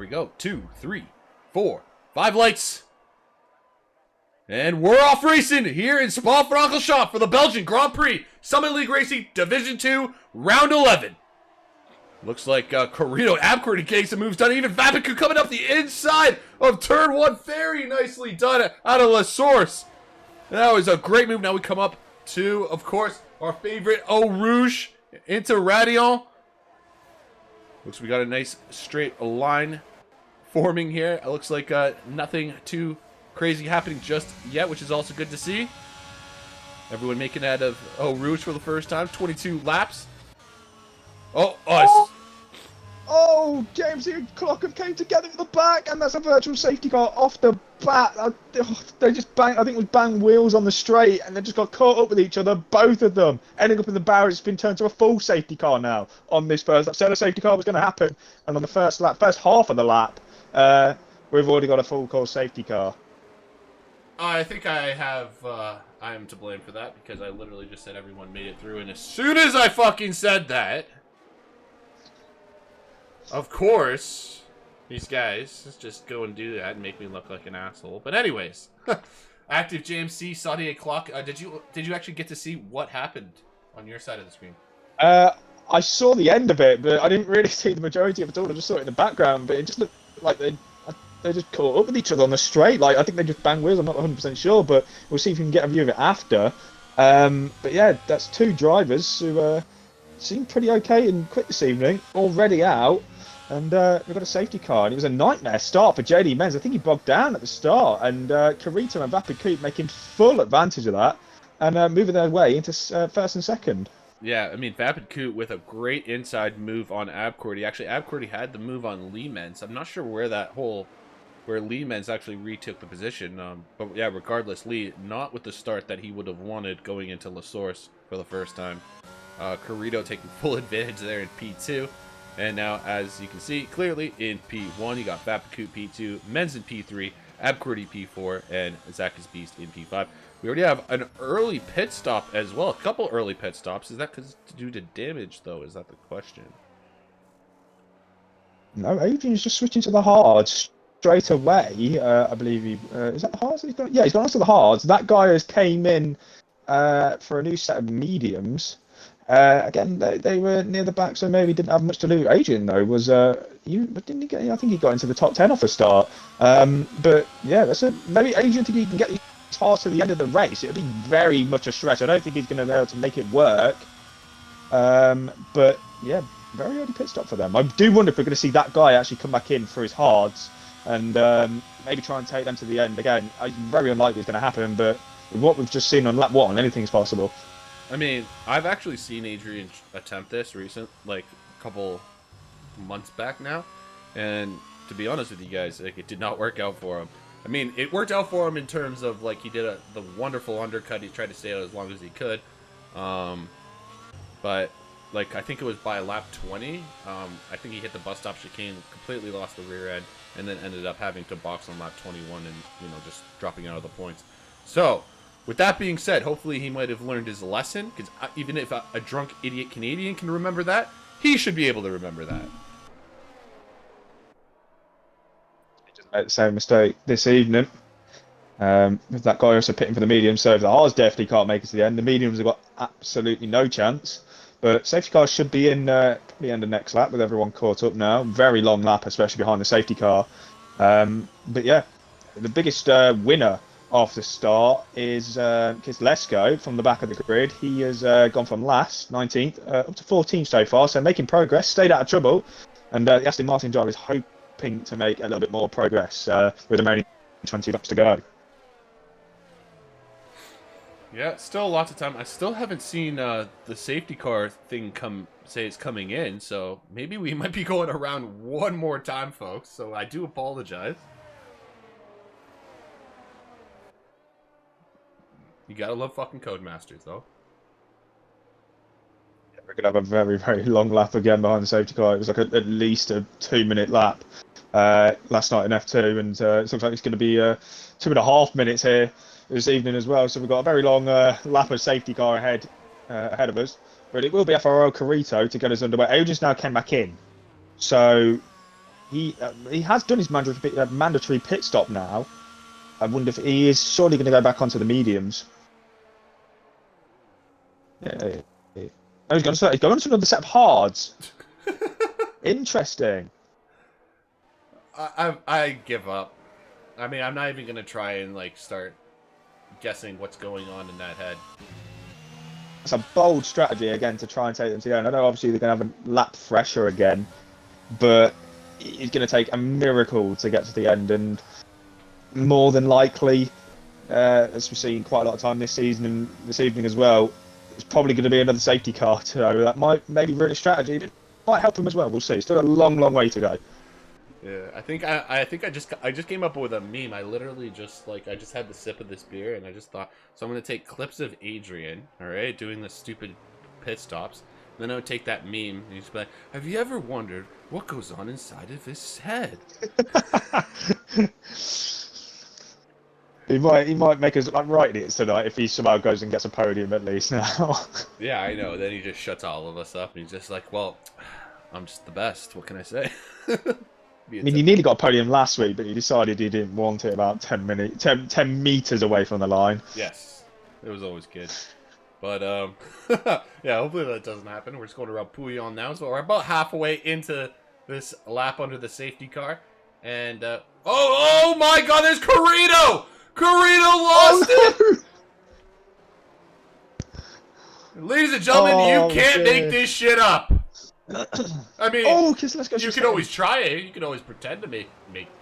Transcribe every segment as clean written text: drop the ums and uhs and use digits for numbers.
Here we go. 2, 3, 4, 5 lights. And we're off racing here in Spa-Francorchamps for the Belgian Grand Prix Summit League Racing Division 2, Round 11. Looks like Carino Abcordy getting some moves done. Even Vapiku coming up the inside of turn 1. Very nicely done out of La Source. That was a great move. Now we come up to, of course, our favorite Eau Rouge into Radion. Looks like we got a nice straight line forming here. It looks like nothing too crazy happening just yet, which is also good to see. Everyone making out of Eau Rouge for the first time. 22 laps. Oh, James and Clocker came together at the back, and that's a virtual safety car off the bat. They just banged, I think it was bang wheels on the straight, and they just got caught up with each other, both of them. Ending up in the barrier, it's been turned to a full safety car now on this first lap. So the safety car was going to happen, and on the first lap, first half of the lap, we've already got a full course safety car. I think I am to blame for that, because I literally just said everyone made it through, and as soon as I fucking said that, of course, these guys just go and do that and make me look like an asshole. But anyways, Active James C, Saudi o'clock. Did you actually get to see what happened on your side of the screen? I saw the end of it, but I didn't really see the majority of it all. I just saw it in the background, but it just looked like they just caught up with each other on the straight. Like, I think they just banged wheels. I'm not 100% sure, but we'll see if we can get a view of it after. But yeah, that's two drivers who seemed pretty okay and quick this evening, already out. And we've got a safety car, and it was a nightmare start for JD Menz. I think he bogged down at the start, and Carito and Vapiku making full advantage of that and moving their way into first and second. Yeah, I mean, Vapiku with a great inside move on Abcordy. Actually, Abcordy had the move on Lee Menz. I'm not sure where Lee Menz actually retook the position. But yeah, regardless, Lee, not with the start that he would have wanted going into La Source for the first time. Carito taking full advantage there in P2. And now, as you can see clearly, in P1, you got Vapiku P2, Menz in P3, Abcordy P4, and Zakis Beast in P5. We already have an early pit stop as well. A couple early pit stops. Is that due to damage, though? Is that the question? No, Adrian's just switching to the hards straight away. I believe he... is that the hards? Yeah, he's gone on to the hards. That guy has came in for a new set of mediums. Again, they were near the back, so maybe didn't have much to lose. Adrian, though, was didn't he get? I think he got into the top 10 off the start. But yeah, maybe Adrian think he can get these cars to the end of the race. It'll be very much a stretch. I don't think he's going to be able to make it work. But yeah, very early pit stop for them. I do wonder if we're going to see that guy actually come back in for his hards and maybe try and take them to the end. Again, very unlikely it's going to happen, but with what we've just seen on lap 1, anything's possible. I mean, I've actually seen Adrian attempt this a couple months back now, and to be honest with you guys, like, it did not work out for him. I mean, it worked out for him in terms of, like, he did the wonderful undercut. He tried to stay out as long as he could, but like, I think it was by lap 20. I think he hit the bus stop chicane, completely lost the rear end, and then ended up having to box on lap 21 and just dropping out of the points. So, with that being said, hopefully he might have learned his lesson, because even if a drunk idiot Canadian can remember that, he should be able to remember that. He just made the same mistake this evening. With that guy also pitting for the mediums, so if the R's definitely can't make it to the end, the mediums have got absolutely no chance. But safety cars should be in the end of next lap with everyone caught up now. Very long lap, especially behind the safety car. But yeah, the biggest winner off the start is Lesko from the back of the grid. He has gone from last, 19th, up to 14th so far, so making progress, stayed out of trouble. And the Aston Martin driver is hoping to make a little bit more progress with them only 20 laps to go. Yeah, still lots of time. I still haven't seen the safety car thing say it's coming in, so maybe we might be going around one more time, folks, so I do apologize. You gotta love fucking Codemasters, though. Yeah, we're gonna have a very, very long lap again behind the safety car. It was like at least a 2-minute lap last night in F2, and it looks like it's going to be 2.5 minutes here this evening as well. So we've got a very long lap of safety car ahead of us. But it will be FRO Carito to get us underway. Adrian's now came back in, so he has done his mandatory pit stop now. I wonder if he is surely going to go back onto the mediums. Yeah. Oh, he's going on to another set of hards. Interesting. I give up. I mean, I'm not even gonna try and like start guessing what's going on in that head. It's a bold strategy again to try and take them to the end. I know obviously they're going to have a lap fresher again, but it's going to take a miracle to get to the end, and more than likely, as we've seen quite a lot of time this season and this evening as well, it's probably going to be another safety car. So that might maybe ruin his strategy. It might help him as well. We'll see. Still a long way to go. Yeah, I think I just came up with a meme. I literally just I just had the sip of this beer and I just thought, so I'm gonna take clips of Adrian, all right, doing the stupid pit stops. Then I would take that meme and he'd be like, "Have you ever wondered what goes on inside of his head?" He might make us look like right idiots tonight if he somehow goes and gets a podium at least now. Yeah, I know. Then he just shuts all of us up and he's just like, "Well, I'm just the best. What can I say?" I mean, he nearly got a podium last week, but he decided he didn't want it about 10 meters away from the line. Yes, it was always good. But, yeah, hopefully that doesn't happen. We're just going around Pouillon now, so we're about halfway into this lap under the safety car. And, oh my god, there's Carrito! Carrito lost it! Ladies and gentlemen, you can't make this shit up. I mean, let's go. You can always try it. You can always pretend to make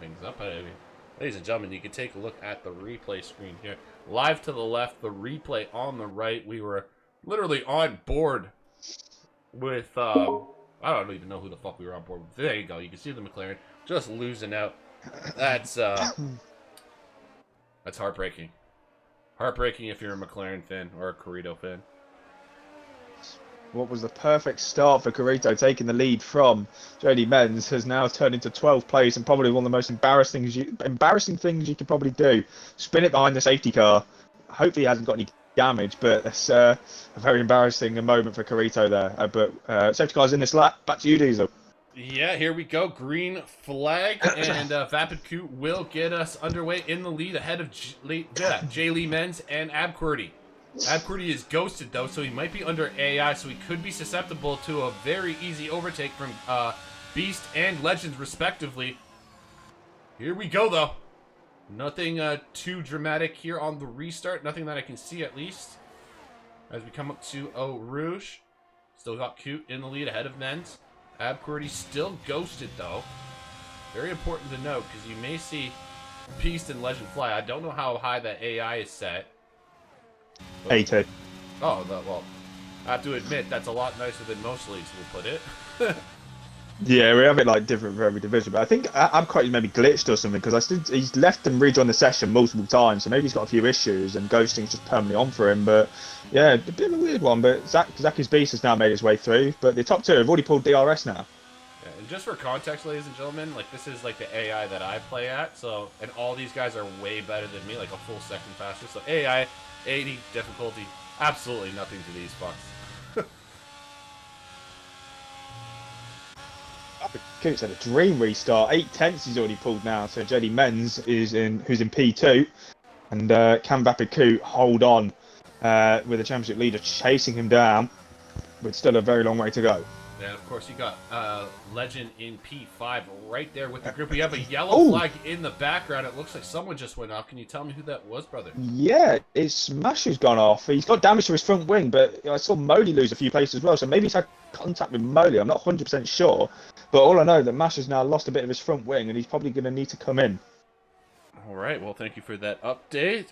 things up. I mean, ladies and gentlemen, you can take a look at the replay screen here. Live to the left, the replay on the right. We were literally on board with, I don't even know who the fuck we were on board with. There you go. You can see the McLaren just losing out. That's heartbreaking. Heartbreaking if you're a McLaren fan or a Carrito fan. What was the perfect start for Carrito, taking the lead from JD Menz, has now turned into 12th place and probably one of the most embarrassing things you could probably do. Spin it behind the safety car. Hopefully he hasn't got any damage, but it's a very embarrassing moment for Carrito there. But safety car's in this lap. Back to you, Diesel. Yeah, here we go. Green flag, and Vapid Coot will get us underway in the lead ahead of J. Lee Menz and Abqwerty. Abqwerty is ghosted, though, so he might be under AI, so he could be susceptible to a very easy overtake from Beast and Legends, respectively. Here we go, though. Nothing too dramatic here on the restart. Nothing that I can see, at least. As we come up to Eau Rouge. Still got Coot in the lead ahead of Menz. Abqwerty still ghosted, though. Very important to note, because you may see Beast and Legend fly. I don't know how high that AI is set. 80. Oh, well, I have to admit, that's a lot nicer than most leagues will put it. Yeah, we have it like different for every division, but I think Abqwerty maybe glitched or something, because he's left and rejoined the session multiple times, so maybe he's got a few issues and ghosting's just permanently on for him. But yeah, a bit of a weird one. But Zacky's Beast has now made its way through, but the top two have already pulled DRS now. Yeah, and just for context, ladies and gentlemen, like this is like the AI that I play at, so and all these guys are way better than me, like a full second faster. So AI 80 difficulty, absolutely nothing to these fucks. Coot's had a dream restart. 8/10 he's already pulled now. So JD Menz who's in P2, and can Vapid Coot hold on with the championship leader chasing him down, with still a very long way to go. And of course you got Legend in P5 right there with the group. We have a yellow flag in the background. It looks like someone just went off. Can you tell me who that was, brother? Yeah, his smash has gone off. He's got damage to his front wing, but I saw Moley lose a few places as well. So maybe he's had contact with Moley. I'm not 100% sure. But all I know is that Mash has now lost a bit of his front wing, and he's probably going to need to come in. All right, well, thank you for that update.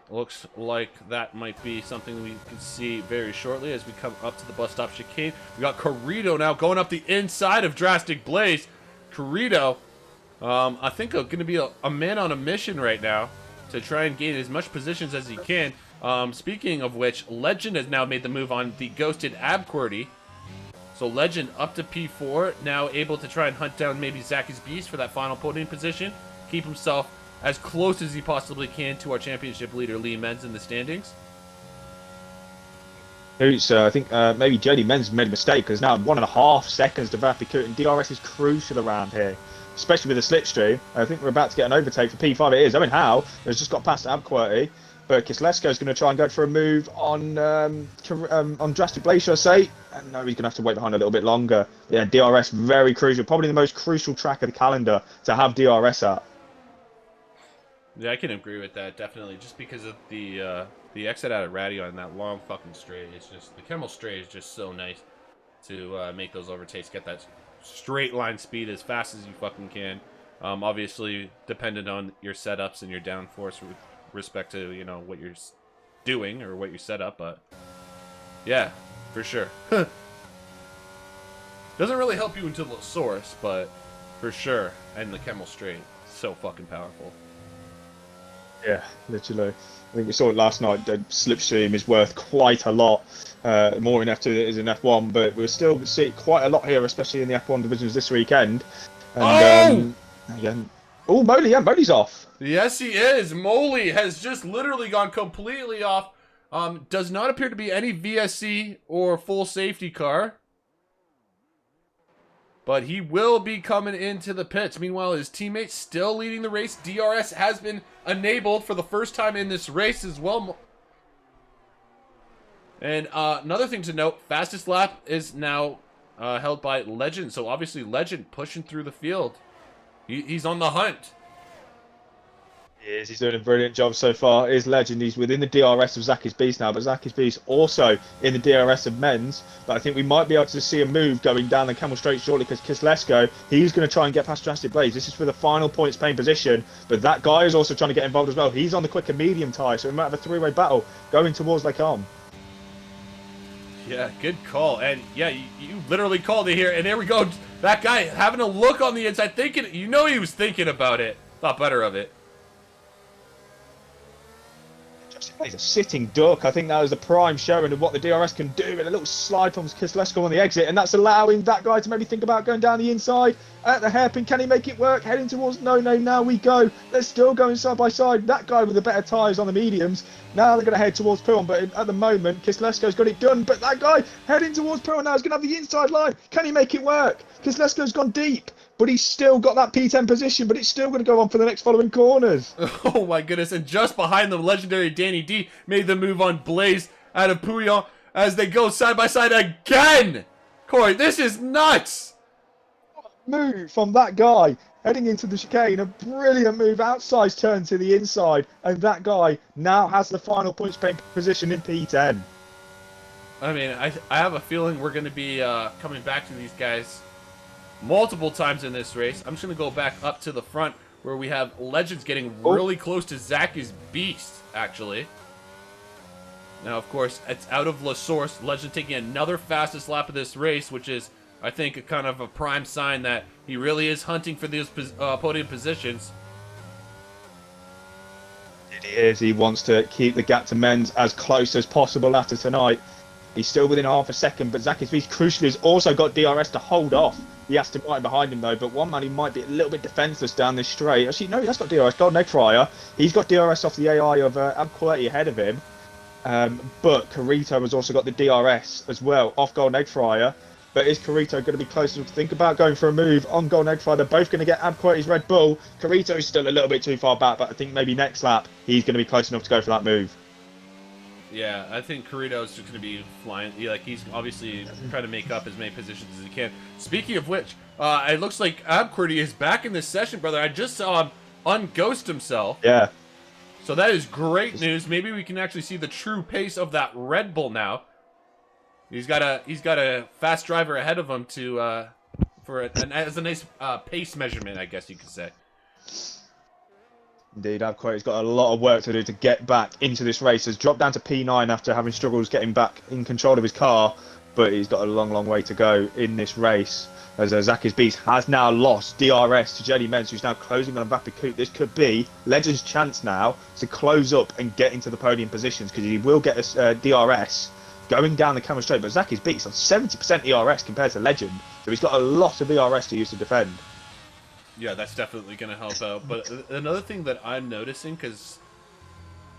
Looks like that might be something we can see very shortly as we come up to the bus stop chicane. We got Carrito now going up the inside of Drastic Blaze. Carrito, I think going to be a man on a mission right now to try and gain as much positions as he can. Speaking of which, Legend has now made the move on the ghosted Abqwerty. So Legend up to P4, now able to try and hunt down maybe Zacky's Beast for that final podium position. Keep himself as close as he possibly can to our championship leader, Lee Menz, in the standings. I think maybe JD Menz made a mistake, because now 1.5 seconds to Vapid Coot, and DRS is crucial around here especially with the slipstream. I think we're about to get an overtake for P5. It is. I mean, how? It's just got past Abquirty. But Kislesko's going to try and go for a move on Drastic Blaze, should I say. And no, he's going to have to wait behind a little bit longer. Yeah, DRS, very crucial. Probably the most crucial track of the calendar to have DRS at. Yeah, I can agree with that, definitely. Just because of the exit out of Ratty on that long fucking straight. It's just, the Camel straight is just so nice to make those overtakes, get that straight line speed as fast as you fucking can. Obviously, dependent on your setups and your downforce with respect to, you know, what you're doing or what you set up, but yeah, for sure. Doesn't really help you until the source, but for sure. And the Camel straight, so fucking powerful. Yeah, literally. I think we saw it last night. The slipstream is worth quite a lot more in F2 than it is in F1, but we'll still see quite a lot here, especially in the F1 divisions this weekend. And, again, oh, Moley, yeah, Moley's off. Yes, he is. Moley has just literally gone completely off. Does not appear to be any VSC or full safety car. But he will be coming into the pits. Meanwhile, his teammate's still leading the race. DRS has been enabled for the first time in this race as well. And another thing to note, fastest lap is now held by Legend. So obviously Legend pushing through the field. He's on the hunt. He's doing a brilliant job so far. Is Legend. He's within the DRS of Zaki's Beast now, but Zaki's Beast also in the DRS of Men's. But I think we might be able to see a move going down the Camel Straight shortly because Kislesko, he's going to try and get past Drastic Blaze. This is for the final points paying position, but that guy is also trying to get involved as well. He's on the quicker medium tyre, so we might have a three-way battle going towards Lake Arm. Yeah, good call. And yeah, you literally called it here. And there we go. That guy having a look on the inside, thinking, you know, he was thinking about it. Thought better of it. He's a sitting duck. I think that was the prime showing of what the DRS can do, and a little slide from Kislesko on the exit, and that's allowing that guy to maybe think about going down the inside at the hairpin. Can he make it work? Heading towards no, now we go. They're still going side by side. That guy with the better tyres on the mediums. Now they're going to head towards Piron, but at the moment Kislesko's got it done, but that guy heading towards Piron now is going to have the inside line. Can he make it work? Kislesko's gone deep, but he's still got that P10 position, but it's still going to go on for the next following corners. Oh my goodness, and just behind them, legendary Danny D made the move on Blaze out of Pouillon as they go side by side again. Corey, this is nuts. Move from that guy heading into the chicane, a brilliant move, outside turn to the inside, and that guy now has the final points paying position in P10. I mean, I have a feeling we're going to be coming back to these guys multiple times in this race. I'm just going to go back up to the front where we have Legends getting really close to Zaki's Beast, actually. Now, of course, it's out of La Source. Legend taking another fastest lap of this race, which is, I think, a kind of a prime sign that he really is hunting for these podium positions. It is. He wants to keep the gap to Men's as close as possible after tonight. He's still within half a second, but Zaki's Beast crucially has also got DRS to hold off the Aston Martin behind him, though. But one man, he might be a little bit defenceless down this straight. Actually, no, he has got DRS. Golden Egg Fryer. He's got DRS off the AI of Abquirty ahead of him. But Carito has also got the DRS as well off Golden Egg Fryer. But is Carito going to be close enough to think about going for a move on Golden Egg Fryer? They're both going to get Abquirty's Red Bull. Carito is still a little bit too far back, but I think maybe next lap he's going to be close enough to go for that move. Yeah, I think Carito's just going to be flying. Like, he's obviously trying to make up as many positions as he can. Speaking of which, it looks like Abquirty is back in this session, brother. I just saw him unghost himself. Yeah. So that is great news. Maybe we can actually see the true pace of that Red Bull now. He's got a fast driver ahead of him to as a nice pace measurement, I guess you could say. Indeed, Abquirty's got a lot of work to do to get back into this race. Has dropped down to P9 after having struggles getting back in control of his car, but he's got a long way to go in this race. As Zaki's Beast has now lost DRS to Jenny Menz, who's now closing on a Vapid Coupe. This could be Legend's chance now to close up and get into the podium positions, because he will get a DRS going down the Camel Straight. But Zaki's Beast on 70% ERS compared to Legend, so he's got a lot of ERS to use to defend. Yeah, that's definitely going to help out. But another thing that I'm noticing, because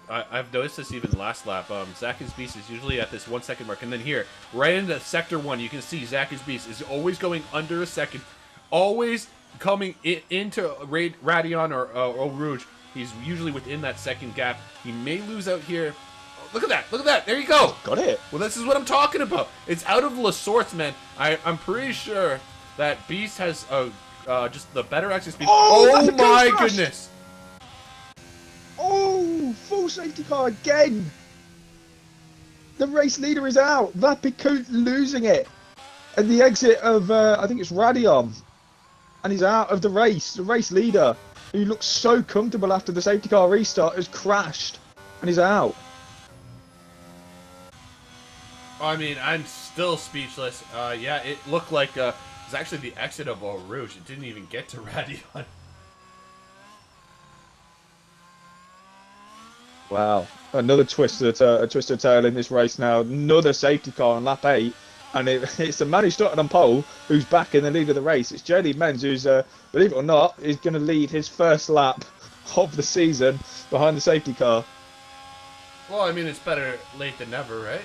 I've noticed this even last lap, Zaki's Beast is usually at this 1 second mark. And then here, right into Sector 1, you can see Zaki's Beast is always going under a second. Always coming into Radion or Eau Rouge, he's usually within that second gap. He may lose out here. Oh, look at that! Look at that! There you go! Got it. Well, this is what I'm talking about. It's out of La Source, man. I'm pretty sure that Beast has just the better exit speed. Oh my goodness! Oh, full safety car again. The race leader is out. Vapicoot losing it. And the exit of, I think it's Radion. And he's out of the race. The race leader, who looks so comfortable after the safety car restart, has crashed. And he's out. I mean, I'm still speechless. Yeah, it looked like it was actually the exit of Eau Rouge. It didn't even get to Radion. Wow. Another twisted tail in this race now. Another safety car on lap 8. And it's the man who started on pole who's back in the lead of the race. It's JD Menz who's, believe it or not, is going to lead his first lap of the season behind the safety car. Well, I mean, it's better late than never, right?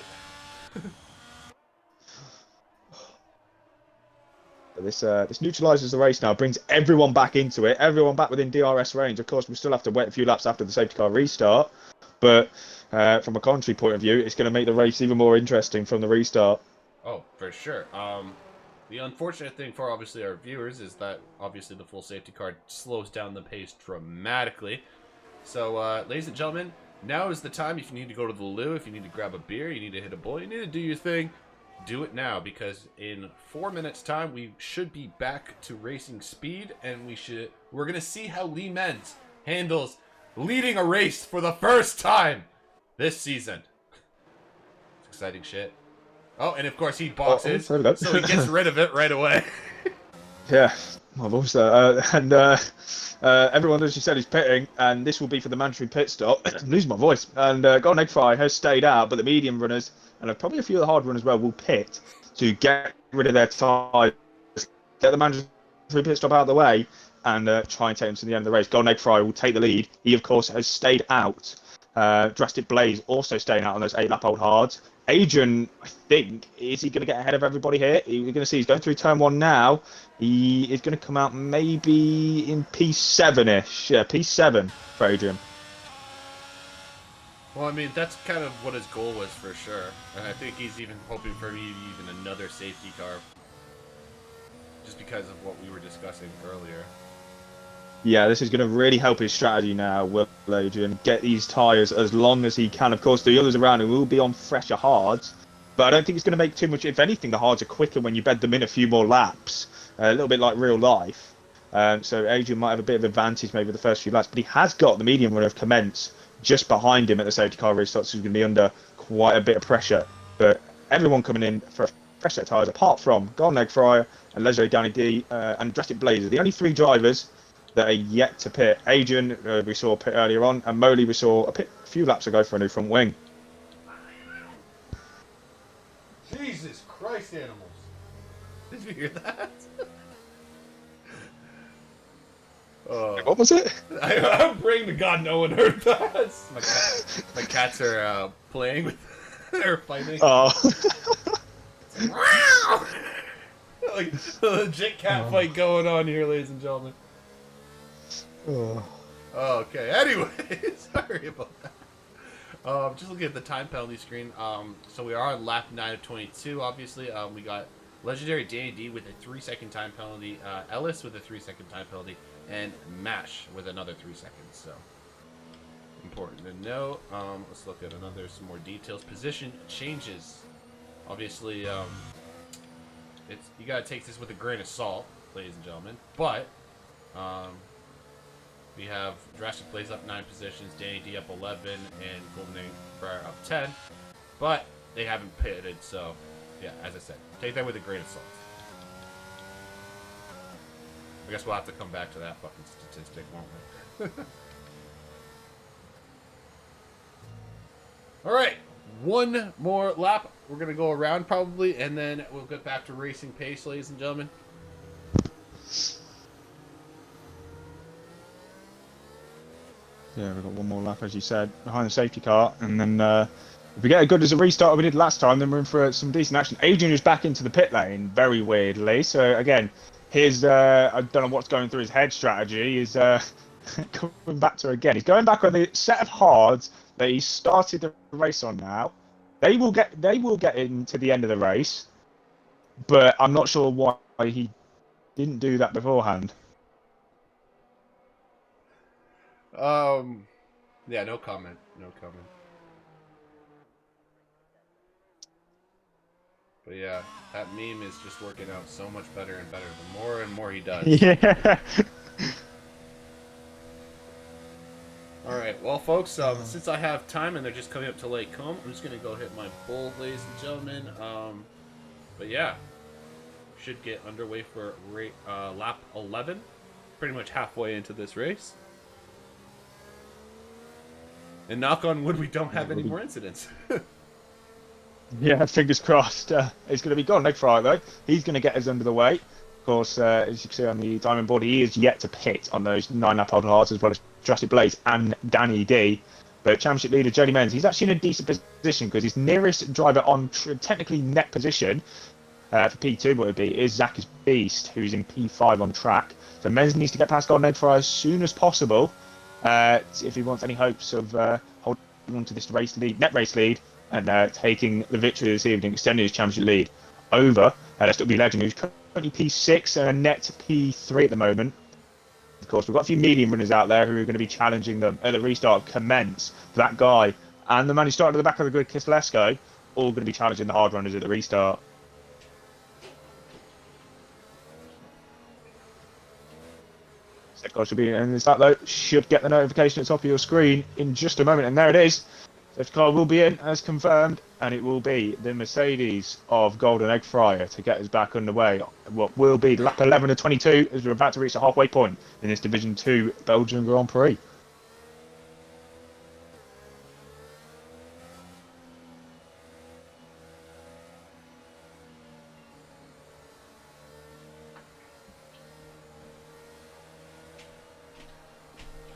This neutralises the race now, brings everyone back into it, everyone back within DRS range. Of course, we still have to wait a few laps after the safety car restart, but from a commentary point of view, it's going to make the race even more interesting from the restart. Oh, for sure. The unfortunate thing for obviously our viewers is that obviously the full safety car slows down the pace dramatically. So, ladies and gentlemen, now is the time. If you need to go to the loo, if you need to grab a beer, you need to hit a bowl, you need to do your thing. Do it now, because in 4 minutes time we should be back to racing speed, and we're gonna see how Lee Menz handles leading a race for the first time this season. It's exciting shit. Oh, and of course he boxes, so he gets rid of it right away. Yeah, my voice there. Everyone, as you said, is pitting, and this will be for the mandatory pit stop. I'm losing my voice. And Golden Egg Fry has stayed out, but the medium runners, and probably a few of the hard runners as well, will pit to get rid of their tyres, get the mandatory pit stop out of the way, and try and take them to the end of the race. Golden Egg Fry will take the lead. He, of course, has stayed out. Drastic Blaze also staying out on those 8-lap-old hards. Adrian, I think, is he going to get ahead of everybody here? We're going to see he's going through turn 1 now. He is going to come out maybe in P7-ish. Yeah, P7 for Adrian. Well, I mean, that's kind of what his goal was for sure. And I think he's even hoping for even another safety car. Just because of what we were discussing earlier. Yeah, this is going to really help his strategy now, will Adrian. Get these tyres as long as he can. Of course, the others around him will be on fresher hards. But I don't think it's going to make too much. If anything, the hards are quicker when you bed them in a few more laps. A little bit like real life. So Adrian might have a bit of advantage maybe the first few laps. But he has got the medium runner of Commence just behind him at the safety car restart. So he's going to be under quite a bit of pressure. But everyone coming in for a fresh set of tyres, apart from Golden Egg Fryer and Leslie Downey D and Drastic Blazer. The only 3 drivers that are yet to pit. Adrian, we saw pit earlier on, and Moley we saw a few laps ago for a new front wing. Jesus Christ, animals. Did you hear that? What was it? I'm praying to God no one heard that. My cats are playing with... They're fighting. Oh. Like a legit cat fight going on here, ladies and gentlemen. Oh. Okay, anyway, sorry about that. Just looking at the time penalty screen. So we are on lap 9 of 22, obviously. We got Legendary Danny D with a 3-second time penalty, Ellis with a 3-second time penalty, and Mash with another 3 seconds. So, important to know. Let's look at some more details. Position changes. Obviously, you gotta take this with a grain of salt, ladies and gentlemen. But, we have Drastic Blaze up 9 positions, Danny D up 11, and Golden Egg Fryer up 10. But they haven't pitted, so yeah, as I said, take that with a grain of salt. I guess we'll have to come back to that fucking statistic, won't we? Alright, one more lap. We're going to go around probably, and then we'll get back to racing pace, ladies and gentlemen. Yeah, we've got one more lap, as you said, behind the safety car. And then if we get as good as a restart we did last time, then we're in for some decent action. Adrian is back into the pit lane, very weirdly. So, again, his I don't know what's going through his head strategy is coming back to her again. He's going back on the set of hards that he started the race on now. They will get into the end of the race, but I'm not sure why he didn't do that beforehand. Yeah, no comment. No comment. But yeah, that meme is just working out so much better and better the more and more he does. Yeah. Alright, well, folks, since I have time and they're just coming up to Lake Combe, I'm just going to go hit my bull, ladies and gentlemen. But yeah, should get underway for lap 11. Pretty much halfway into this race. And knock on wood, we don't have any more incidents. Yeah, fingers crossed. It's going to be gone. Next Friday, though. He's going to get us under the way. Of course, as you can see on the timing board, he is yet to pit on those 9-lap-old hards, as well as Drastic Blaze and Danny D. But championship leader Jody Menz, he's actually in a decent position because his nearest driver on technically net position for P2, what it would be, is Zacky's Beast, who's in P5 on track. So Menz needs to get past Golden Egg Fry as soon as possible if he wants any hopes of holding on to this net race lead, and taking the victory this evening, extending his championship lead over SLRF Legend, who's currently P6 and a net P3 at the moment. Of course, we've got a few medium runners out there who are going to be challenging them at the restart Commence. That guy and the man who started at the back of the grid, Kislesko, all going to be challenging the hard runners at the restart. Should be, and that though should get the notification at the top of your screen in just a moment, and there it is. Safety car will be in as confirmed, and it will be the Mercedes of Golden Egg Fryer to get us back underway. What will be lap 11 of 22 as we're about to reach the halfway point in this Division 2 Belgian Grand Prix.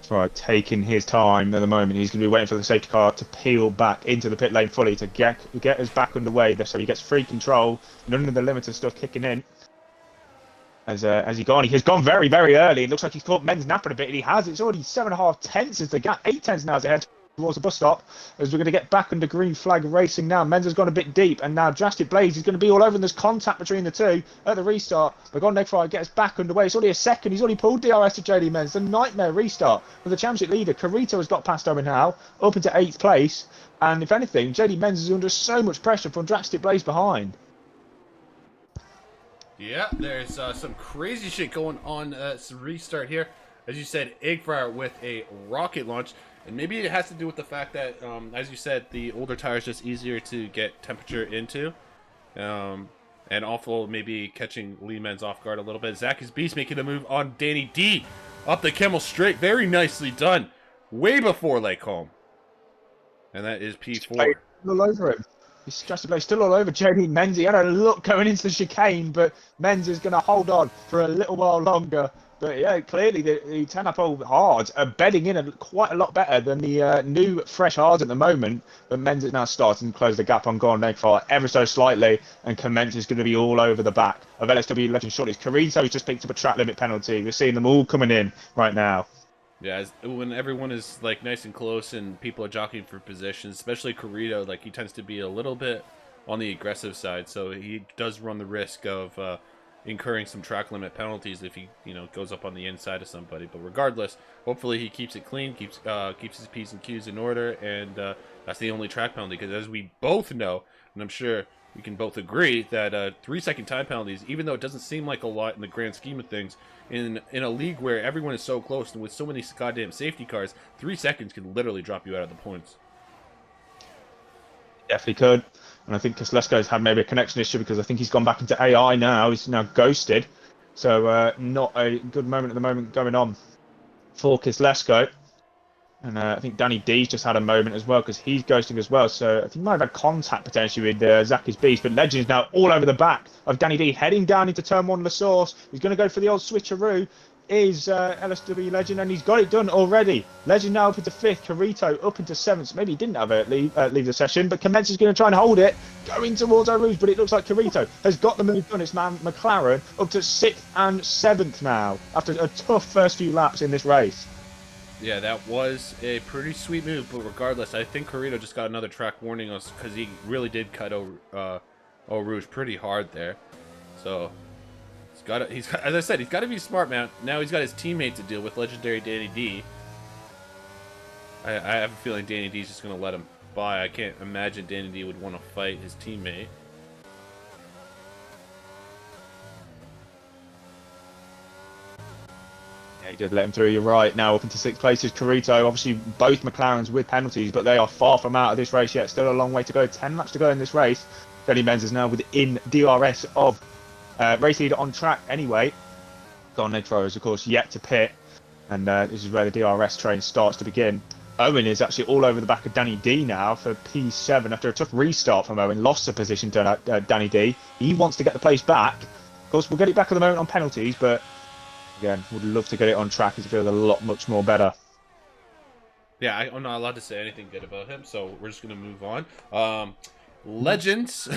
Right, taking his time at the moment. He's going to be waiting for the safety car to peel back into the pit lane fully to get us back underway. So he gets free control. None of the limiter stuff kicking in. As he gone, he has gone very, very early. It looks like he's caught Men's napping a bit, and he has. It's already 7.5 tenths as the gap. 8 tenths now as it heads towards the bus stop. As we're going to get back under green flag racing now. Men's has gone a bit deep, and now Drastic Blaze is going to be all over, and there's contact between the two at the restart. But Golden Egg Fryer gets back underway. It's only a second. He's already pulled DRS to JD Men's. The nightmare restart with the championship leader. Carito has got past Owen now, up into 8th place. And if anything, JD Men's is under so much pressure from Drastic Blaze behind. Yeah, there's some crazy shit going on restart here. As you said, Egg Fryer with a rocket launch. And maybe it has to do with the fact that, as you said, the older tire is just easier to get temperature into. And also maybe catching Lee Men's off guard a little bit. Zacky's Beast making a move on Danny D. Up the Camel straight. Very nicely done. Way before Lake Combe. And that is P4. All over him. He's still all over JD Menz. He had a look going into the chicane, but Menz is going to hold on for a little while longer. But yeah, clearly the 10-lap-old hards are bedding in quite a lot better than the new fresh hards at the moment. But Menz is now starting to close the gap on Golden Egg Fryer ever so slightly, and Commence is going to be all over the back of LSW Legend shortly. Carito's just picked up a track limit penalty. We're seeing them all coming in right now. Yeah, when everyone is like nice and close and people are jockeying for positions, especially Carito, like he tends to be a little bit on the aggressive side, so he does run the risk of incurring some track limit penalties if he goes up on the inside of somebody. But regardless, hopefully he keeps it clean, keeps his P's and Q's in order, and that's the only track penalty. Because as we both know, and I'm sure we can both agree that 3-second time penalties, even though it doesn't seem like a lot in the grand scheme of things, in a league where everyone is so close and with so many goddamn safety cars, 3 seconds can literally drop you out of the points. Definitely could. And I think Kislesko's had maybe a connection issue because I think he's gone back into AI now. He's now ghosted. So not a good moment at the moment going on for Kislesko. And I think Danny D's just had a moment as well because he's ghosting as well. So I think he might have had contact potentially with Zacky's Beast. But Legend is now all over the back of Danny D, heading down into turn 1 La Source. He's going to go for the old switcheroo. is LSW Legend, and he's got it done already. Legend now up into 5th, Carito up into 7th. Maybe he didn't have it leave the session, but Commence is going to try and hold it, going towards Eau Rouge, but it looks like Carito has got the move done. It's man McLaren up to 6th and 7th now, after a tough first few laps in this race. Yeah, that was a pretty sweet move, but regardless, I think Carito just got another track warning us because he really did cut Eau Rouge pretty hard there. So he's as I said, he's got to be smart, man. Now he's got his teammate to deal with, legendary Danny D. I have a feeling Danny D's just going to let him by. I can't imagine Danny D would want to fight his teammate. Yeah, he did let him through. You're right. Now up into 6th place is Carito. Obviously, both McLarens with penalties, but they are far from out of this race yet. Still a long way to go. 10 laps to go in this race. Johnny Menz is now within DRS of race leader on track anyway. Don Nitro is, of course, yet to pit. And this is where the DRS train starts to begin. Owen is actually all over the back of Danny D now for P7 after a tough restart from Owen. Lost the position to Danny D. He wants to get the place back. Of course, we'll get it back at the moment on penalties, but again, would love to get it on track as it feels a lot much more better. Yeah, I'm not allowed to say anything good about him, so we're just going to move on. Legends.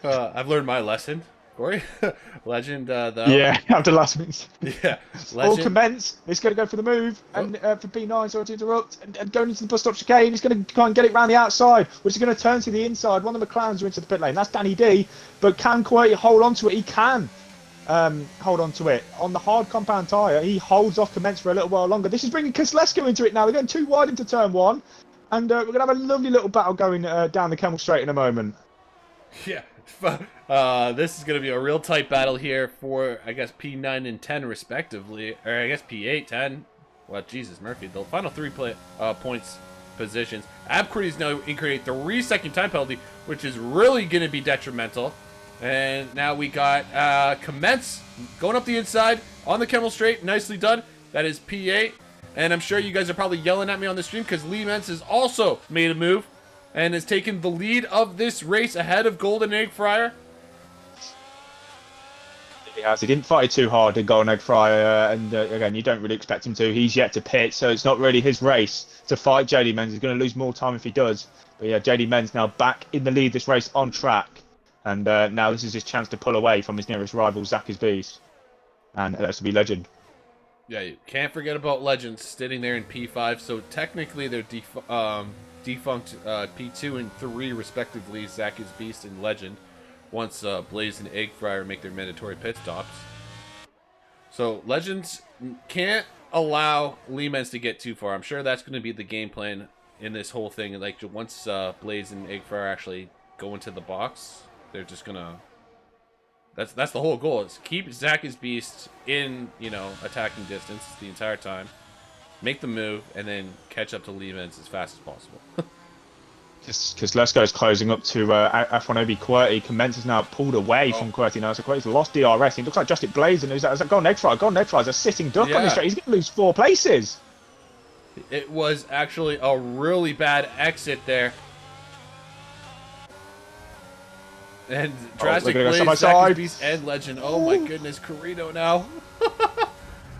I've learned my lesson, Corey. Legend, though. Yeah, after last week. Yeah, All Legend. Commence. He's going to go for the move, and for P9, sorry to interrupt, and going into the bus stop chicane. He's going to try and get it round the outside, which is going to turn to the inside. One of the McLarens are into the pit lane. That's Danny D, but can quite hold on to it. He can hold on to it. On the hard compound tyre, he holds off Commence for a little while longer. This is bringing Kozlesko into it now. They're going too wide into turn 1, and we're going to have a lovely little battle going down the Kemmel Straight in a moment. Yeah, this is going to be a real tight battle here for, I guess, P9 and 10 respectively, or I guess P8, 10. Well, Jesus, Murphy, the final 3 points positions. Abcrete is now incurring a 3-second time penalty, which is really going to be detrimental. And now we got Commence going up the inside on the Kemmel Straight. Nicely done. That is P8. And I'm sure you guys are probably yelling at me on the stream because Lee Mentz has also made a move and has taken the lead of this race ahead of Golden Egg Fryer. He has. He didn't fight too hard at Golden Egg Fryer, and again, you don't really expect him to. He's yet to pit, so it's not really his race to fight JD Menz. He's going to lose more time if he does. But yeah, JD Menz now back in the lead this race on track. And now this is his chance to pull away from his nearest rival, Zach's Beast. And that's to be Legend. Yeah, you can't forget about Legends sitting there in P5. So technically they're defunct P2 and 3 respectively, Zach's Beast and Legend, once Blaze and Egg Fryer make their mandatory pit stops. So Legends can't allow Lee Mentz to get too far. I'm sure that's going to be the game plan in this whole thing. Like once Blaze and Egg Fryer actually go into the box, they're just gonna. That's the whole goal, is keep Zach's Beast in, attacking distance the entire time, make the move, and then catch up to Lee Mentz as fast as possible. Because Lesko is closing up to F1 OB QWERTY. Commence is now pulled away from QWERTY now, so QWERTY's lost DRS. It looks like Just It Blaze, and is that Golden Egg Fryer? Golden Egg Fryer's a sitting duck on this straight. He's going to lose 4 places. It was actually a really bad exit there. And Drastic Blaze, Zach's Beast, and Legend. Oh my goodness, Carito now.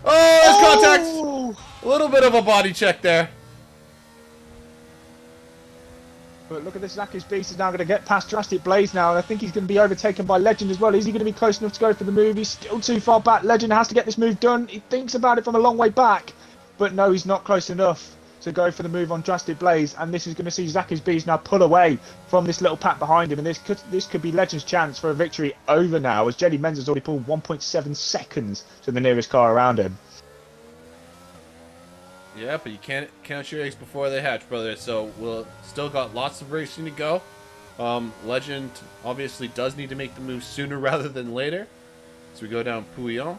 Oh, there's contact. A little bit of a body check there. But look at this, Zach's Beast is now going to get past Drastic Blaze now, and I think he's going to be overtaken by Legend as well. Is he going to be close enough to go for the move? He's still too far back. Legend has to get this move done. He thinks about it from a long way back, but no, he's not close enough to go for the move on Drastic Blaze, and this is going to see Zach's Beast now pull away from this little pack behind him, and this could be Legend's chance for a victory over now, as JD Menz has already pulled 1.7 seconds to the nearest car around him. Yeah, but you can't count your eggs before they hatch, brother. So we'll still got lots of racing to go. Legend obviously does need to make the move sooner rather than later. So we go down Pouillon.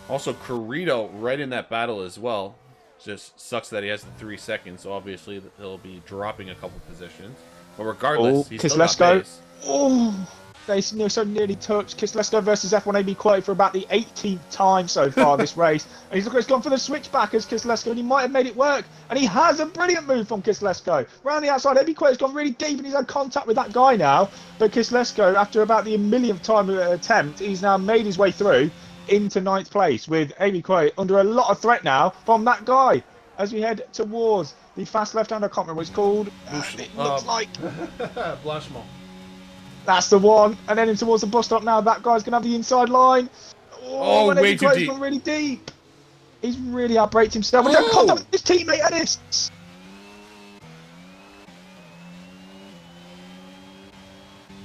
Also, Carito right in that battle as well. Just sucks that he has the 3 seconds, so obviously he'll be dropping a couple positions. But regardless, he's still got pace. Oh, They so nearly touched. Kislesko versus F1 AB quality for about the 18th time so far this race. And he's gone for the switchback as Kislesko, and he might have made it work. And he has a brilliant move from Kislesko. Round the outside, AB quality's gone really deep, and he's had contact with that guy now. But Kislesko, after about the millionth time attempt, he's now made his way through into 9th place with AB quality under a lot of threat now from that guy. As we head towards the fast left-hander, I can't remember what it's called. It looks like... Blanchement. That's the one. And then in towards the bus stop now. That guy's going to have the inside line. Oh, and way too deep. He's gone really deep. He's really outbraked himself. And contact with his teammate Ellis.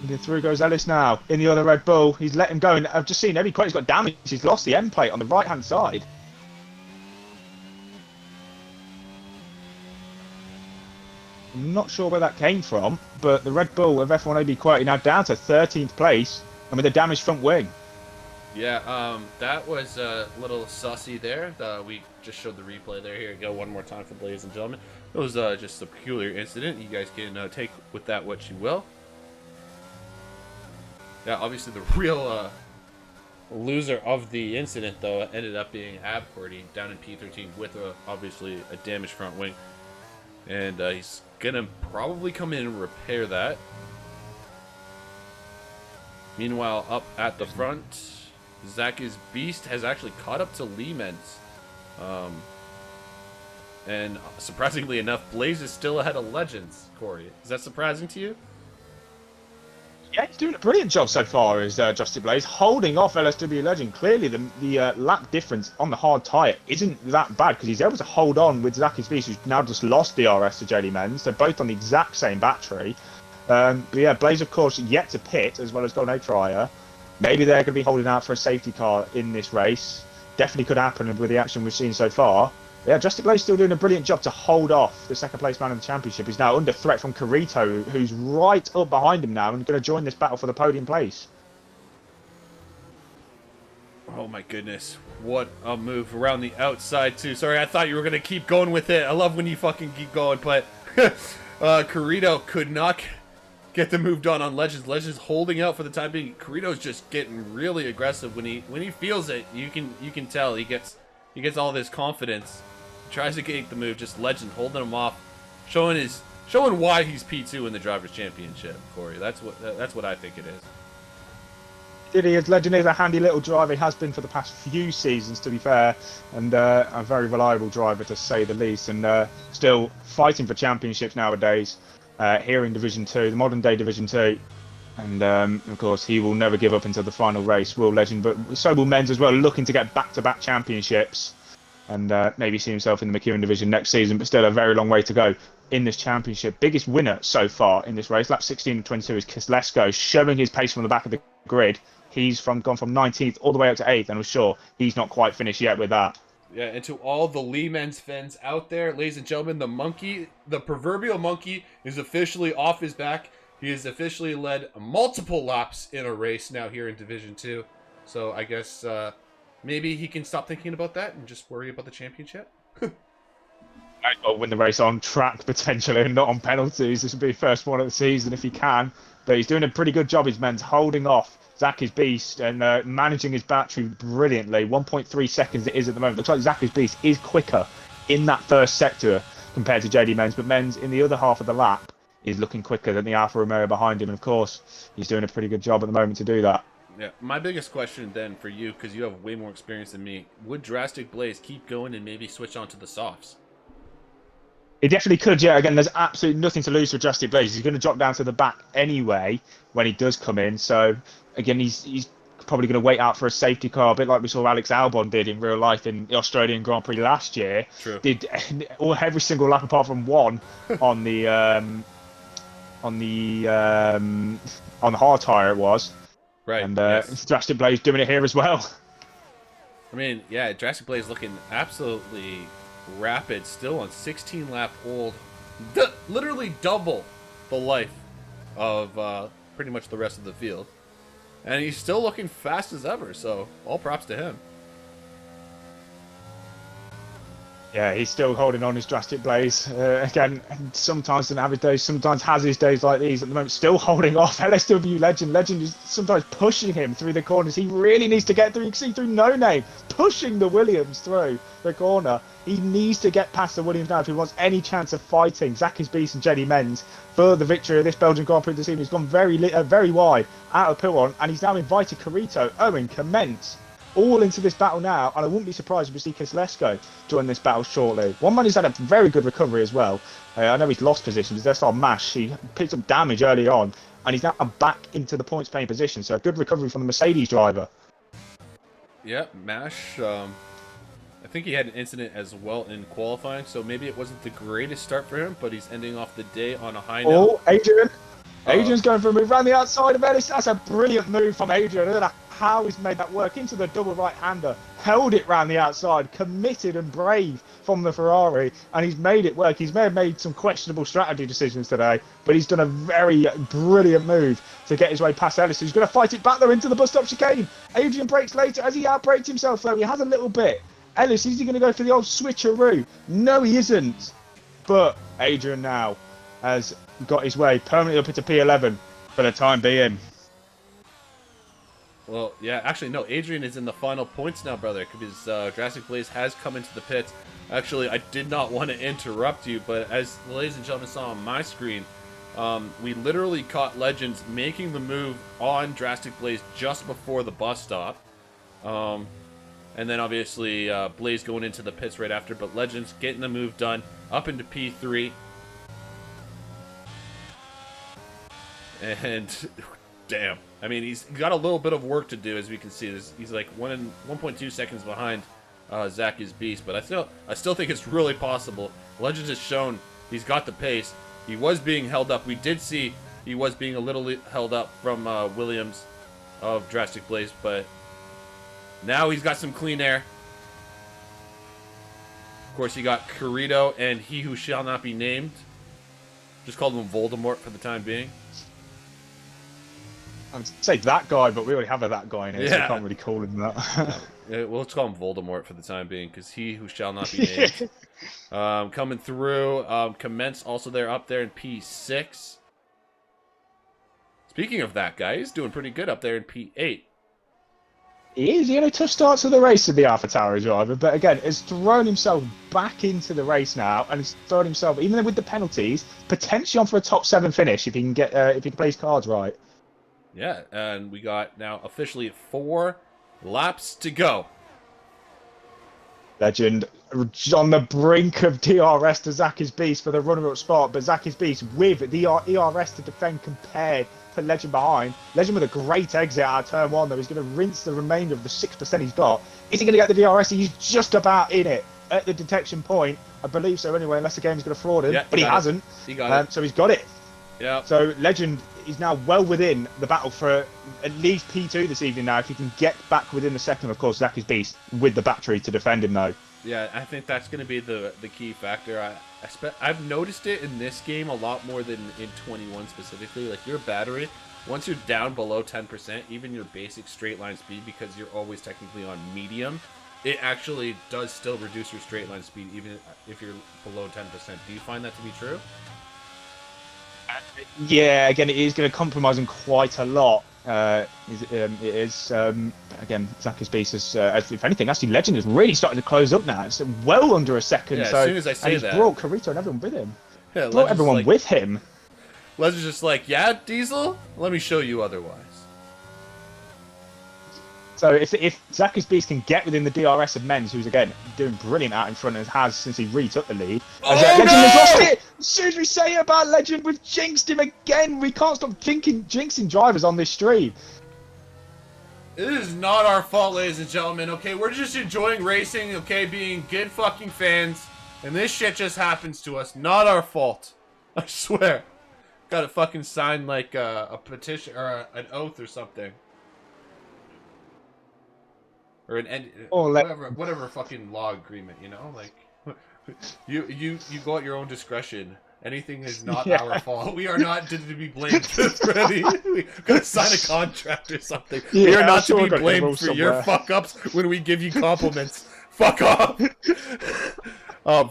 And through goes Ellis now in the other Red Bull. He's let him go. And I've just seen Eddie Quate's got damage. He's lost the end plate on the right-hand side. I'm not sure where that came from, but the Red Bull of F1 AB Quality now down to 13th place and with a damaged front wing. Yeah, that was a little sussy there. We just showed the replay there. Here you go, one more time for ladies and gentlemen. It was just a peculiar incident. You guys can take with that what you will. Yeah, obviously the real loser of the incident, though, ended up being Abcordy down in P13 with obviously a damaged front wing. And he's gonna probably come in and repair that. Meanwhile, up at the front, Zach's Beast has actually caught up to Lehman's. And surprisingly enough, Blaze is still ahead of Legends, Corey. Is that surprising to you? Yeah, he's doing a brilliant job so far as Justin Blaze, holding off LSW Legend. Clearly, the lap difference on the hard tyre isn't that bad because he's able to hold on with Zach's Beast, who's now just lost the RS to JD Menz. They're both on the exact same battery. But yeah, Blaze, of course, yet to pit as well as Golden Trier. Maybe they're going to be holding out for a safety car in this race. Definitely could happen with the action we've seen so far. Yeah, Justin Blaze still doing a brilliant job to hold off the second place man in the championship. He's now under threat from Carito, who's right up behind him now and going to join this battle for the podium place. Oh my goodness. What a move around the outside too. Sorry, I thought you were going to keep going with it. I love when you fucking keep going, but Carito could not get the move done on Legends. Legends holding out for the time being. Carito's just getting really aggressive when he feels it. You can tell he gets all this confidence. Tries to get the move, just Legend holding him off, showing why he's P2 in the Drivers' Championship, Corey. That's what I think it is. Diddy is Legend is a handy little driver. He has been for the past few seasons, to be fair, and a very reliable driver to say the least. And still fighting for championships nowadays here in Division 2, the modern day Division 2. And of course, he will never give up until the final race, will Legend. But so will Menz as well, looking to get back-to-back championships. And maybe see himself in the McEwen division next season, but still a very long way to go in this championship. Biggest winner so far in this race, lap 16 and 22, is Kislesko, showing his pace from the back of the grid. He's gone from 19th all the way up to 8th, and I'm sure he's not quite finished yet with that. Yeah, and to all the Lehman's fans out there, ladies and gentlemen, the proverbial monkey is officially off his back. He has officially led multiple laps in a race now here in Division 2. So I guess... maybe he can stop thinking about that and just worry about the championship. I'll win the race on track potentially and not on penalties. This will be the first one of the season if he can. But he's doing a pretty good job, his men's holding off Zach's Beast and managing his battery brilliantly. 1.3 seconds it is at the moment. Looks like Zach's Beast is quicker in that first sector compared to JD Menz. But Menz in the other half of the lap is looking quicker than the Alfa Romeo behind him. And of course, he's doing a pretty good job at the moment to do that. Yeah, my biggest question then for you, because you have way more experience than me, would Drastic Blaze keep going and maybe switch on to the softs? It definitely could, yeah. Again, there's absolutely nothing to lose for Drastic Blaze. He's going to drop down to the back anyway when he does come in. So, again, he's probably going to wait out for a safety car, a bit like we saw Alex Albon did in real life in the Australian Grand Prix last year. True. Did every single lap apart from one on the hard tyre it was. Right. And yes. Drastic Blaze doing it here as well. I mean, yeah, Drastic Blaze looking absolutely rapid, still on 16 lap old, literally double the life of pretty much the rest of the field. And he's still looking fast as ever, so all props to him. Yeah, he's still holding on his drastic blaze. Again, sometimes an average days, sometimes has his days like these. At the moment, still holding off LSW Legend. Legend is sometimes pushing him through the corners. He really needs to get through. You can see through No Name pushing the Williams through the corner. He needs to get past the Williams now if he wants any chance of fighting Zakis Beast and Jenny Menz for the victory of this Belgian Grand Prix this evening. He's gone very wide out of Pilon, and he's now invited Carito, Owen, Commence all into this battle now, and I wouldn't be surprised if we see Kislesko join this battle shortly. One man who's had a very good recovery as well. I know he's lost positions. There's our Mash. He picked up damage early on, and he's now back into the points paying position. So a good recovery from the Mercedes driver. Yeah, Mash. I think he had an incident as well in qualifying, so maybe it wasn't the greatest start for him, but he's ending off the day on a high note. Oh, Adrian. Adrian's going for a move around the outside of Ellis. That's a brilliant move from Adrian. Look at how he's made that work into the double right-hander. Held it round the outside. Committed and brave from the Ferrari. And he's made it work. He's may have made some questionable strategy decisions today, but he's done a very brilliant move to get his way past Ellis. He's going to fight it back, though, into the bus stop chicane. Adrian brakes later. Has he outbraked himself, though? He has a little bit. Ellis, is he going to go for the old switcheroo? No, he isn't. But Adrian now has got his way permanently up into P11 for the time being. Well, yeah, actually, no, Adrian is in the final points now, brother, because Jurassic Blaze has come into the pits. Actually, I did not want to interrupt you, but as ladies and gentlemen saw on my screen, we literally caught Legends making the move on Drastic Blaze just before the bus stop. And then, obviously, Blaze going into the pits right after, but Legends getting the move done up into P3. And damn, I mean, he's got a little bit of work to do, as we can see. He's like 1.2 seconds behind Zakis Beast, but I still think it's really possible. Legends has shown he's got the pace. He was being held up. We did see he was being a little held up from Williams of Drastic Blaze, but now he's got some clean air. Of course, he got Carito and He Who Shall Not Be Named. Just called him Voldemort for the time being. I would say that guy, but we already have that guy in here, so Yeah. we can't really call him that. Yeah, well, let's call him Voldemort for the time being, because He Who Shall Not Be Named. Coming through, Commence also there, up there in P6. Speaking of that guy, he's doing pretty good up there in P8. He is. He had a tough start to the race with the Alpha Tower driver, but again, has thrown himself back into the race now, and he's thrown himself, even with the penalties, potentially on for a top 7 finish if he can get if he can play his cards right. Yeah, and we got now officially 4 laps to go. Legend on the brink of DRS to Zakis Beast for the runner-up spot, but Zakis Beast with the ERS to defend compared to Legend behind. Legend with a great exit out of turn 1, though. He's going to rinse the remainder of the 6% he's got. Is he going to get the DRS? He's just about in it at the detection point. I believe so anyway, unless the game's going to fraud him. Yeah, but he hasn't. He got it. So he's got it. Yeah. So Legend is now well within the battle for at least P2 this evening now. If he can get back within the second, of course, Zakis Beast with the battery to defend him, though. Yeah, I think that's going to be the key factor. I've noticed it in this game a lot more than in 21 specifically. Like, your battery, once you're down below 10%, even your basic straight line speed, because you're always technically on medium, it actually does still reduce your straight line speed even if you're below 10%. Do you find that to be true? Yeah, again, it is going to compromise him quite a lot. It is, again, Zakis Beast is, if anything, actually, Legend is really starting to close up now. It's well under a second. Yeah, so, as soon as I say and that. he's brought Carito and everyone with him. Yeah, Brought everyone with him. Legend's just like, yeah, Diesel, let me show you otherwise. So if Zakis Beast can get within the DRS of Menz, who's again doing brilliant out in front and has since he retook the lead. Legend has lost it. As soon as we say it about Legend, we've jinxed him again. We can't stop jinxing drivers on this stream. It is not our fault, ladies and gentlemen, okay? We're just enjoying racing, okay? Being good fucking fans. And this shit just happens to us. Not our fault. I swear. Got to fucking sign like a petition or an oath or something. Or an whatever fucking law agreement, you know? Like, you go at your own discretion. Anything is not our fault. We are not to be blamed for any. We gotta sign a contract or something. Yeah, we are not to sure be blamed for your fuck ups when we give you compliments. Fuck off.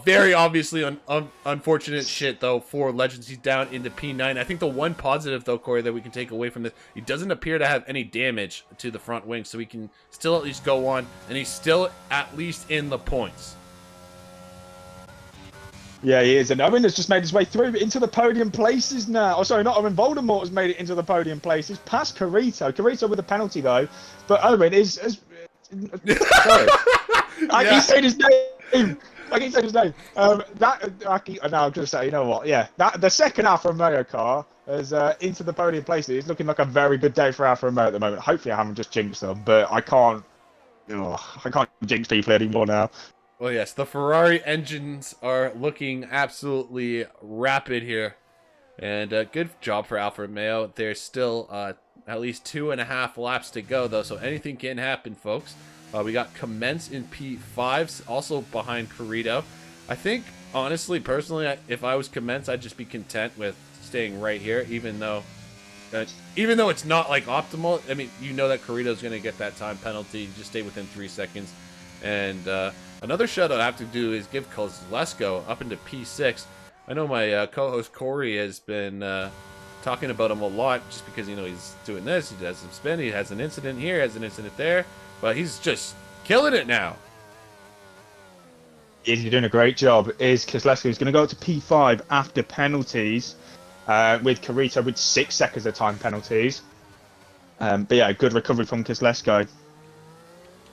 Very obviously unfortunate shit, though, for Legends. He's down into P9. I think the one positive, though, Corey, that we can take away from this, he doesn't appear to have any damage to the front wing, so he can still at least go on, and he's still at least in the points. Yeah, he is. And Owen has just made his way through into the podium places now. Oh, sorry, not Owen. Voldemort has made it into the podium places, past Carito. Carito with a penalty, though. But Owen is... sorry. I keep saying his name. I keep saying his name. Now I'm going to say, you know what? Yeah, the second Alfa Romeo car is into the podium places. It's looking like a very good day for Alfa Romeo at the moment. Hopefully, I haven't just jinxed them, but I can't jinx people anymore now. Well, yes, the Ferrari engines are looking absolutely rapid here, and good job for Alfa Romeo. There's still at least 2.5 laps to go, though, so anything can happen, folks. We got Commence in P5s, also behind Carito. I think, honestly, personally, if I was Commence, I'd just be content with staying right here, even though it's not like optimal. I mean, you know that Carito's going to get that time penalty. You just stay within 3 seconds. And another shout out I have to do is give Kozlesko up into P6. I know my co-host Corey has been talking about him a lot just because, you know, he's doing this, he does some spin, he has an incident here, has an incident there. But he's just killing it now. He's doing a great job. Is Kozlesko is going to go up to P5 after penalties, with Carito with 6 seconds of time penalties. But yeah, good recovery from Kozlesko.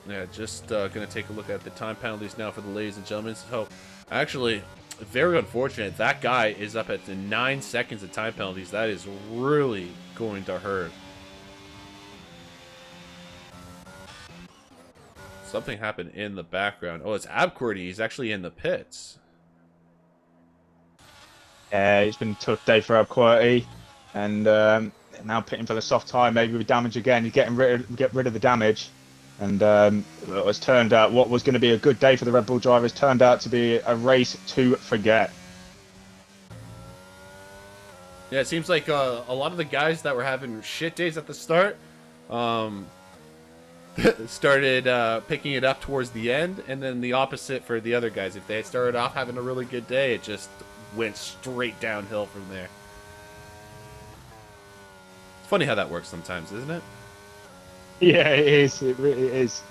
Yeah, just going to take a look at the time penalties now for the ladies and gentlemen. So, actually, very unfortunate. That guy is up at the 9 seconds of time penalties. That is really going to hurt. Something happened in the background. Oh, it's Abcordy. He's actually in the pits. Yeah, it's been a tough day for Abcordy, and now pitting for the soft tire. Maybe with damage again. He's get rid of the damage, and it's turned out what was going to be a good day for the Red Bull drivers turned out to be a race to forget. Yeah, it seems like a lot of the guys that were having shit days at the start, started picking it up towards the end, and then the opposite for the other guys. If they had started off having a really good day, it just went straight downhill from there. It's funny how that works sometimes, isn't it? Yeah, it is. It really is.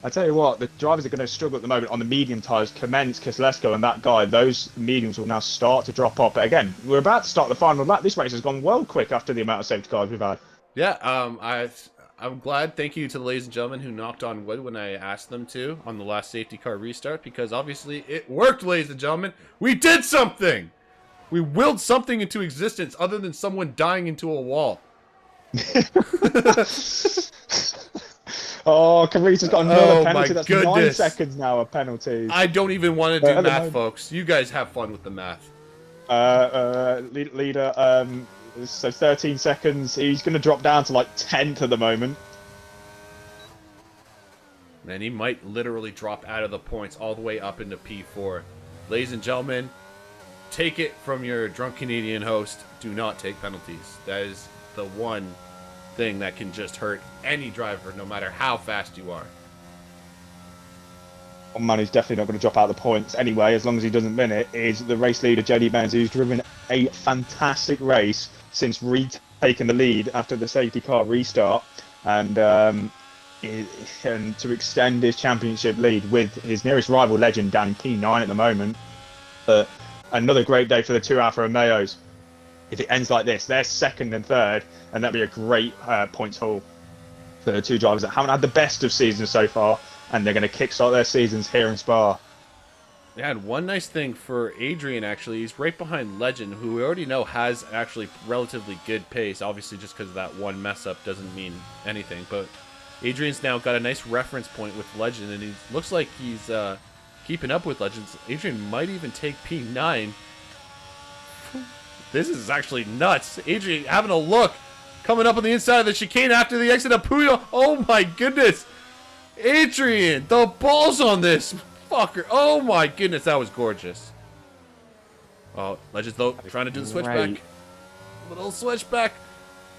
I tell you what, the drivers are going to struggle at the moment on the medium tyres. Commence, Kozlesko, and that guy. Those mediums will now start to drop off. But again, we're about to start the final lap. This race has gone well quick after the amount of safety cars we've had. Yeah, I'm glad. Thank you to the ladies and gentlemen who knocked on wood when I asked them to on the last safety car restart, because obviously it worked, ladies and gentlemen. We did something. We willed something into existence other than someone dying into a wall. Oh, Carito's got another penalty. That's goodness. 9 seconds now of penalties. I don't even want to do math, folks. You guys have fun with the math. Leader, so 13 seconds. He's going to drop down to like 10th at the moment. Man, he might literally drop out of the points all the way up into P4. Ladies and gentlemen, take it from your drunk Canadian host. Do not take penalties. That is the one thing that can just hurt any driver, no matter how fast you are. One man who's definitely not going to drop out of the points anyway, as long as he doesn't win it, is the race leader, JD Benz, who's driven a fantastic race since retaking the lead after the safety car restart, and to extend his championship lead with his nearest rival Legend down in P9 at the moment. But another great day for the two Alfa Romeos. If it ends like this, they're second and third, and that'd be a great points haul for the two drivers that haven't had the best of seasons so far, and they're going to kickstart their seasons here in Spa. Yeah, and one nice thing for Adrian, actually, he's right behind Legend, who we already know has actually relatively good pace. Obviously, just because of that one mess-up doesn't mean anything, but Adrian's now got a nice reference point with Legend, and he looks like he's keeping up with Legends. Adrian might even take P9. This is actually nuts. Adrian having a look, coming up on the inside of the chicane after the exit of Puyo. Oh my goodness. Adrian, the balls on this fucker. Oh my goodness, that was gorgeous. Oh, Legends though, trying to do the switchback. Little switchback.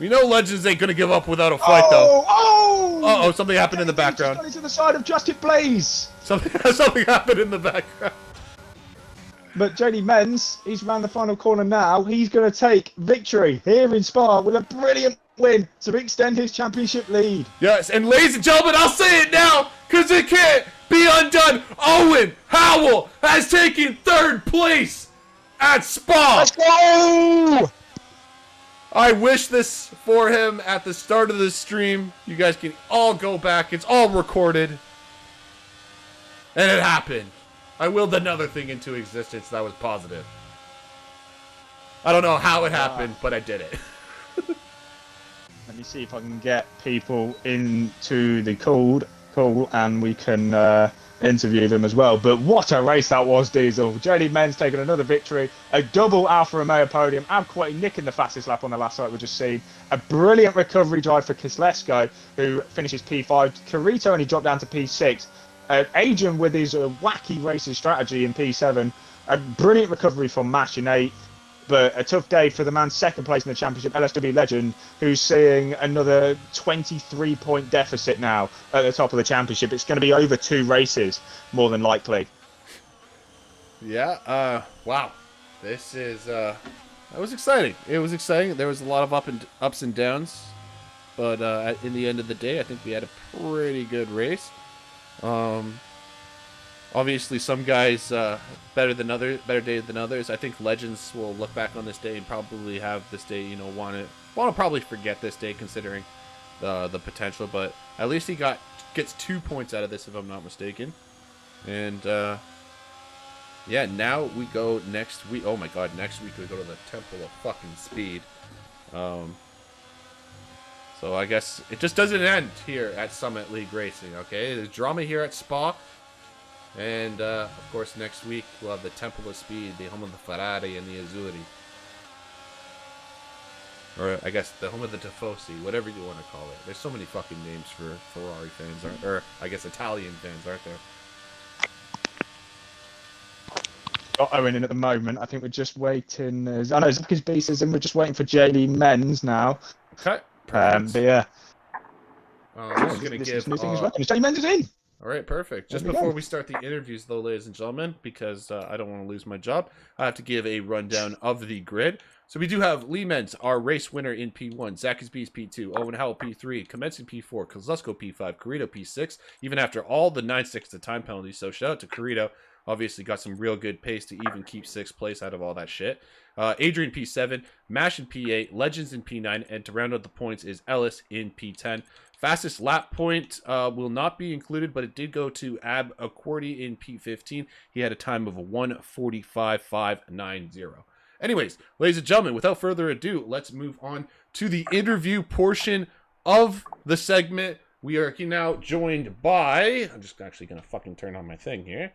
We know Legends ain't gonna give up without a fight though. Uh-oh, something happened in the background. Just got into the side of Justin Blaze. Something happened in the background. But Jody Menz, he's round the final corner now. He's going to take victory here in Spa with a brilliant win to extend his championship lead. Yes, and ladies and gentlemen, I'll say it now, because it can't be undone. Owen Howell has taken 3rd place at Spa. Let's go! I wish this for him at the start of the stream. You guys can all go back. It's all recorded. And it happened. I willed another thing into existence that was positive. I don't know how it happened, but I did it. Let me see if I can get people into the call and we can interview them as well. But what a race that was, Diesel. JD Men's taking another victory. A double Alfa Romeo podium. Abquati nicking the fastest lap on the last lap we just seen. A brilliant recovery drive for Kislesko, who finishes P5. Carito only dropped down to P6. Adrian with his wacky racing strategy in P7. A brilliant recovery from Mash in 8th. But a tough day for the man 2nd place in the championship, LSW Legend, who's seeing another 23-point deficit now at the top of the championship. It's going to be over 2 races, more than likely. Yeah, wow. This is, that was exciting. It was exciting. There was a lot of ups and downs. But in the end of the day, I think we had a pretty good race. Obviously, some guys better day than others. I think Legends will look back on this day and probably have this day, you know, want to probably forget this day considering the potential. But at least he gets 2 points out of this, if I'm not mistaken. And yeah, now we go next week. Oh my God, next week we go to the Temple of fucking Speed. So I guess it just doesn't end here at Summit League Racing. Okay, there's drama here at Spa. And, of course, next week we'll have the Temple of Speed, the home of the Ferrari and the Azzurri. Or, I guess, the home of the Tifosi, whatever you want to call it. There's so many fucking names for Ferrari fans, or I guess Italian fans, aren't there? Got Owen in at the moment. I think we're just waiting. I know Zach is beast and we're just waiting for JD Menz now. Okay. But yeah. I'm just going to give... JD Menz is in! All right, perfect. Just before we start the interviews, though, ladies and gentlemen, because I don't want to lose my job, I have to give a rundown of the grid. So we do have Lee Menz, our race winner in P1, Zach is Beast P2, Owen Howell P3, Commencing P4, Kozlusko P5, Carito P6, even after all the 9-6 to time penalties. So shout out to Carito. Obviously got some real good pace to even keep 6th place out of all that shit. Adrian P7, Mash in P8, Legends in P9, and to round out the points is Ellis in P10. Fastest lap point will not be included, but it did go to Abquati in P15. He had a time of 1:45.590. Anyways, ladies and gentlemen, without further ado, let's move on to the interview portion of the segment. We are now joined by... I'm just actually going to fucking turn on my thing here.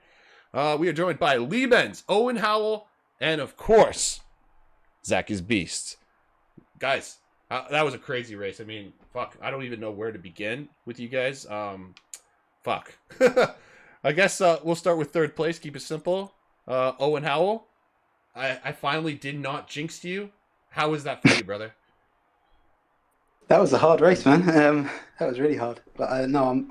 We are joined by Lee Menz, Owen Howell, and of course, Zach is Beast. Guys, that was a crazy race. I mean, fuck, I don't even know where to begin with you guys. Fuck. I guess we'll start with 3rd place, keep it simple. Owen Howell, I finally did not jinx you. How was that for you, brother? That was a hard race, man. That was really hard. But no, I'm